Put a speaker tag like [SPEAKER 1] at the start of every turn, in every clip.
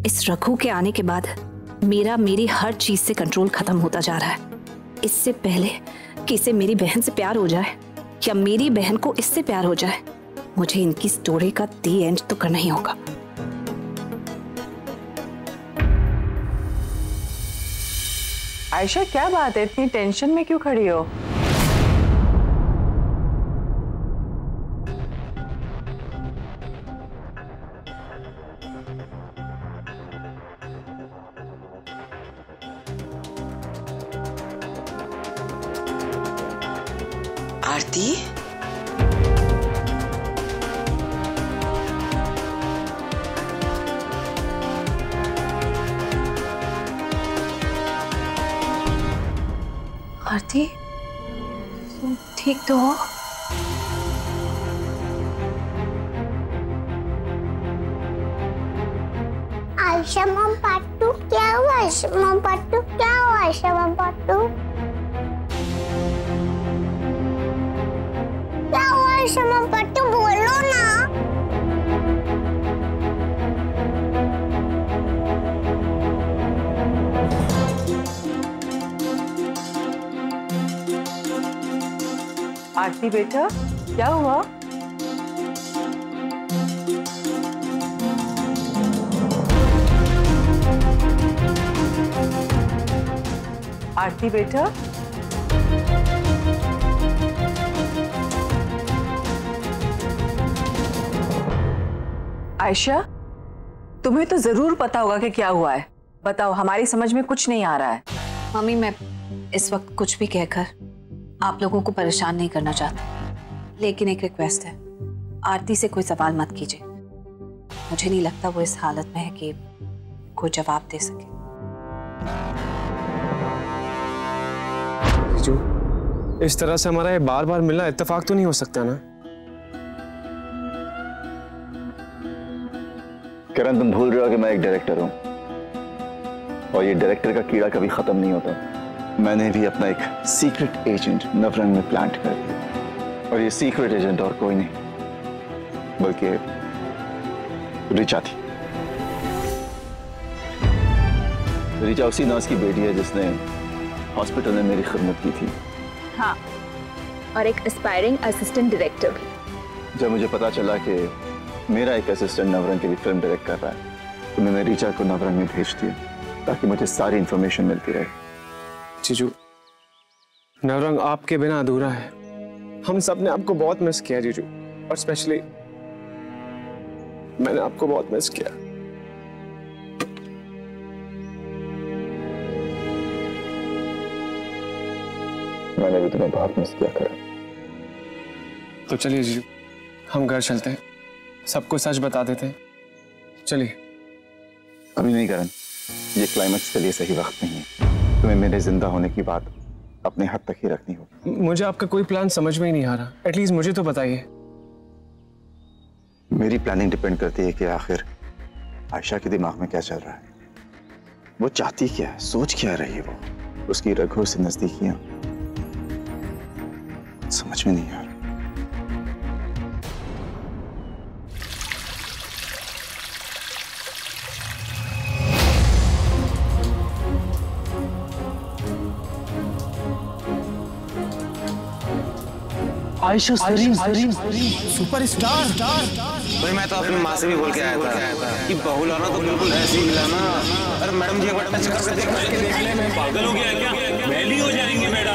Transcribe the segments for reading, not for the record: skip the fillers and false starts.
[SPEAKER 1] इस रघु के आने के बाद मेरी हर चीज से कंट्रोल खत्म होता जा रहा है। इससे पहले कि इसे मेरी बहन से प्यार हो जाए या मेरी बहन को इससे प्यार हो जाए, मुझे इनकी स्टोरी का दी एंड तो करना ही होगा।
[SPEAKER 2] आयशा, क्या बात है, इतनी टेंशन में क्यों खड़ी हो?
[SPEAKER 3] आरती,
[SPEAKER 1] आरती, तुम ठीक तो हो?
[SPEAKER 4] आयशा मम पार्ट 2 क्या हुआ? आयशा मम पार्ट 2 क्या हुआ? आयशा मम पार्ट 2 क्या हुआ? आयशा मम पार्ट 2 बोलो ना।
[SPEAKER 2] आरती बेटा, क्या हुआ? आरती बेटा, आयशा, तुम्हें तो जरूर पता होगा कि क्या हुआ है। बताओ, हमारी समझ में कुछ नहीं आ रहा है।
[SPEAKER 1] मम्मी, मैं इस वक्त कुछ भी कहकर आप लोगों को परेशान नहीं करना चाहती, लेकिन एक रिक्वेस्ट है, आरती से कोई सवाल मत कीजिए। मुझे नहीं लगता वो इस हालत में है कि कोई जवाब दे सके।
[SPEAKER 5] जीजू, इस तरह से हमारा ये बार बार मिलना इत्तेफाक तो नहीं हो सकता ना?
[SPEAKER 6] किरण, तुम भूल रहे हो कि मैं एक डायरेक्टर हूं और ये डायरेक्टर का कीड़ा कभी खत्म नहीं होता। मैंने भी अपना एक सीक्रेट एजेंट नवरंग में प्लांट कर दिया, और ये सीक्रेट एजेंट और कोई नहीं बल्कि रिचा थी। रिचा उसी नर्स की बेटी है जिसने हॉस्पिटल में मेरी खिदमत की थी।
[SPEAKER 7] हाँ, और एक एस्पायरिंग असिस्टेंट डायरेक्टर भी।
[SPEAKER 6] जब मुझे पता चला कि मेरा एक असिस्टेंट नवरंग की भी फिल्म डायरेक्ट कर रहा है, तो मैंने रिचा को नवरंग में भेज दिया ताकि मुझे सारी इंफॉर्मेशन मिलती रहे।
[SPEAKER 5] जीजू, नवरंग आपके बिना अधूरा है। हम सब ने आपको बहुत मिस किया जीजू, और स्पेशली मैंने आपको बहुत मिस किया।
[SPEAKER 6] मैंने भी तुम्हें बहुत मिस किया करा।
[SPEAKER 5] तो चलिए जीजू, हम घर चलते हैं, सबको सच बता देते हैं। चलिए।
[SPEAKER 6] अभी नहीं करण, ये क्लाइमेक्स के लिए सही वक्त नहीं है। तुम्हें मेरे जिंदा होने की बात अपने हद तक ही रखनी होगी।
[SPEAKER 5] मुझे आपका कोई प्लान समझ में ही नहीं आ रहा, एटलीस्ट मुझे तो बताइए।
[SPEAKER 6] मेरी प्लानिंग डिपेंड करती है कि आखिर आयशा के दिमाग में क्या चल रहा है, वो चाहती क्या है, सोच क्या रही है वो, उसकी रघु से नजदीकियां समझ में नहीं आ रहा।
[SPEAKER 8] आयशा सुपरस्टार।
[SPEAKER 9] भाई मैं तो अपनी माँ से भी बोल के आया था कि बहू लाना तो बिल्कुल ऐसे ही लाना। अरे मैडम जी एक बार टच करके देख ले। मैं पागल हो गया क्या? मैली हो जाएंगे मैडम।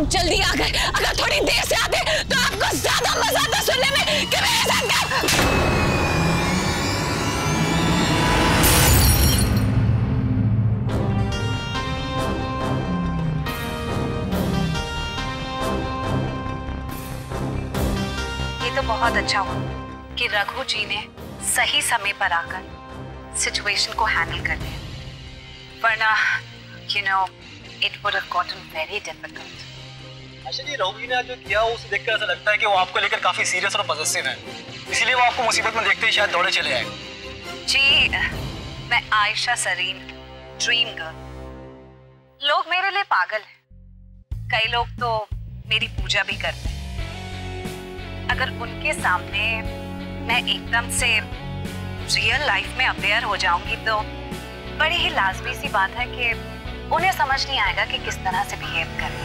[SPEAKER 1] आप जल्दी आ गए। अगर थोड़ी देर से आते तो आपको ज्यादा मजा आता सुनने में कि मेरे साथ क्या। ये तो बहुत अच्छा हुआ कि रघु जी ने सही समय पर आकर सिचुएशन को हैंडल कर लिया, वरना you know it would have gotten very difficult.
[SPEAKER 3] Asha ji, Raghu जी ने जो किया उसे देखकर ऐसा लगता है कि वो आपको लेकर काफी सीरियस और पॉजिटिव है, इसीलिए वो आपको मुसीबत में देखते ही शायद दौड़े चले आए।
[SPEAKER 1] जी, मैं आयशा सरीन, ड्रीम गर्ल। लोग मेरे लिए पागल हैं, कई लोग तो मेरी पूजा भी करते हैं। अगर उनके सामने मैं एकदम से रियल लाइफ में अपेयर हो जाऊंगी तो बड़ी ही लाजमी सी बात है कि उन्हें समझ नहीं आएगा कि किस तरह से बिहेव करें।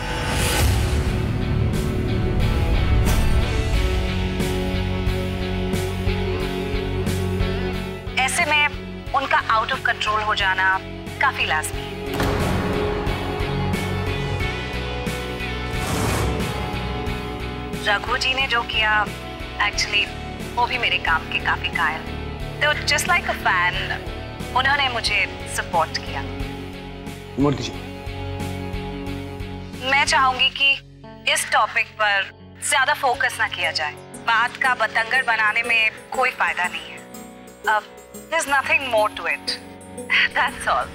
[SPEAKER 1] ऐसे में उनका आउट ऑफ कंट्रोल हो जाना काफी लाजमी है। रघु जी ने जो किया एक्चुअली वो भी मेरे काम के काफी कायल, तो जस्ट लाइक अ फैन उन्होंने मुझे सपोर्ट किया। मैं चाहूंगी कि इस टॉपिक पर ज्यादा फोकस ना किया जाए, बात का बतंगड़ बनाने में कोई फायदा नहीं है। There's nothing more to it. That's all.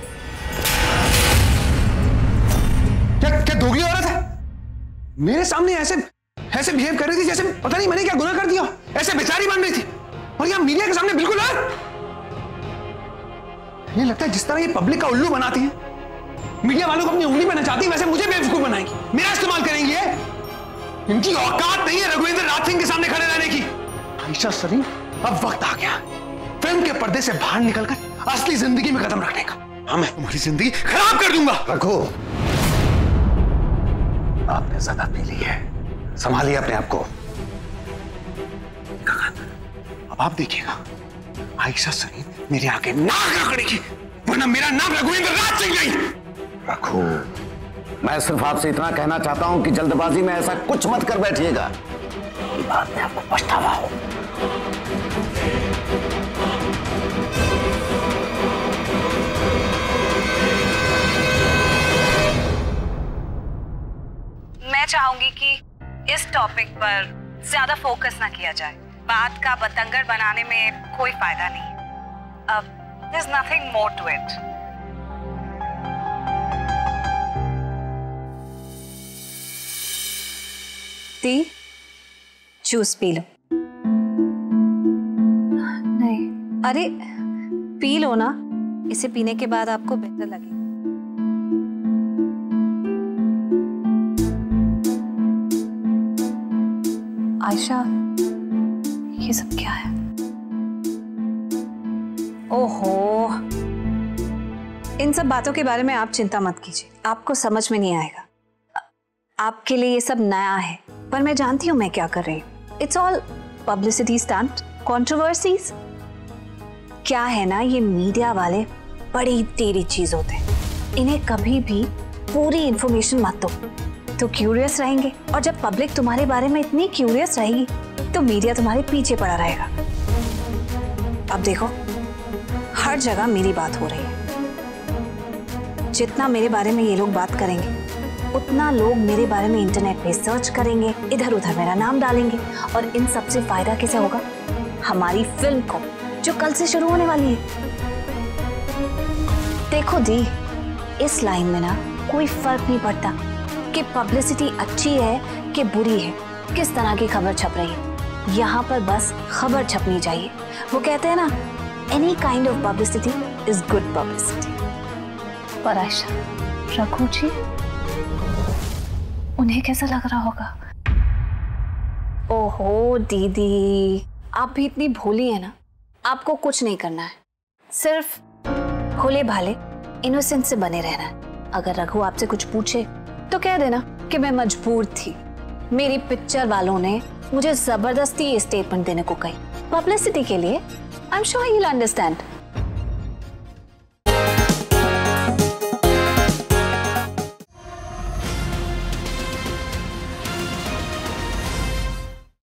[SPEAKER 8] क्या दोगली औरत है? मेरे सामने ऐसे बिहेव कर रही थी जैसे पता नहीं मैंने क्या गुनाह कर दिया, ऐसे बेचारी बन रही थी, और यहाँ मीडिया के सामने बिल्कुल ये लगता है जिस तरह ये पब्लिक का उल्लू बनाती है, मीडिया वालों को अपनी उंगली पर नचाती है, वैसे मुझे बेवकूफ बनाएंगी, मेरा इस्तेमाल करेंगी। इनकी औकात नहीं है रघुवेंद्र राज सिंह के सामने खड़े रहने की। आयशा सरीन, अब वक्त आ गया फिल्म के पर्दे से बाहर निकलकर असली जिंदगी में कदम रखने का। मैं तुम्हारी जिंदगी खराब कर दूंगा।
[SPEAKER 10] रघु, आपने ज्यादा पी ली है, संभालिए अपने आप को।
[SPEAKER 8] अब आप देखिएगा आयशा सरीन मेरे आगे नाक रगड़ेगी, वरना मेरा नाम रघुवेंद्र राज सिंह नहीं।
[SPEAKER 10] रघु, मैं सिर्फ आपसे इतना कहना चाहता हूं कि जल्दबाजी में ऐसा कुछ मत कर बैठिएगा कि बाद में आपको पछतावा हो।
[SPEAKER 1] मैं चाहूंगी कि इस टॉपिक पर ज्यादा फोकस ना किया जाए, बात का बतंगड़ बनाने में कोई फायदा नहीं है। There's nothing more to it. दी, जूस पी लो। नहीं, अरे पी लो ना, इसे पीने के बाद आपको बेहतर लगेगा। आयशा, ये सब क्या है? ओहो, इन सब बातों के बारे में आप चिंता मत कीजिए, आपको समझ में नहीं आएगा। आपके लिए ये सब नया है, पर मैं जानती हूं मैं क्या कर रही हूँ। It's all publicity stunt, controversies. क्या है ना, ये मीडिया वाले बड़ी टेढ़ी चीज होते हैं, इन्हें कभी भी पूरी इंफॉर्मेशन मत दो तो क्यूरियस रहेंगे, और जब पब्लिक तुम्हारे बारे में इतनी क्यूरियस रहेगी तो मीडिया तुम्हारे पीछे पड़ा रहेगा। अब देखो, हर जगह मेरी बात हो रही है। जितना मेरे बारे में ये लोग बात करेंगे उतना लोग मेरे बारे में इंटरनेट पे सर्च करेंगे, इधर उधर मेरा नाम डालेंगे, और इन सब से फायदा किसे होगा? हमारी फिल्म को, जो कल से शुरू होने वाली है। देखो दी, इस लाइन में ना कोई फर्क नहीं पड़ता कि पब्लिसिटी अच्छी है कि बुरी है, किस तरह की खबर छप रही है। यहाँ पर बस खबर छपनी चाहिए। वो कहते हैं ना, any kind of publicity is good publicity. पर आयशा, रघु जी, उन्हें कैसा लग रहा होगा? ओहो दीदी, आप भी इतनी भोली है ना। आपको कुछ नहीं करना है, सिर्फ भोले भाले इनोसेंट से बने रहना है। अगर रघु आपसे कुछ पूछे तो कह देना कि मैं मजबूर थी, मेरी पिक्चर वालों ने मुझे जबरदस्ती ये स्टेटमेंट देने को कही, पब्लिसिटी के लिए। I am sure he will understand.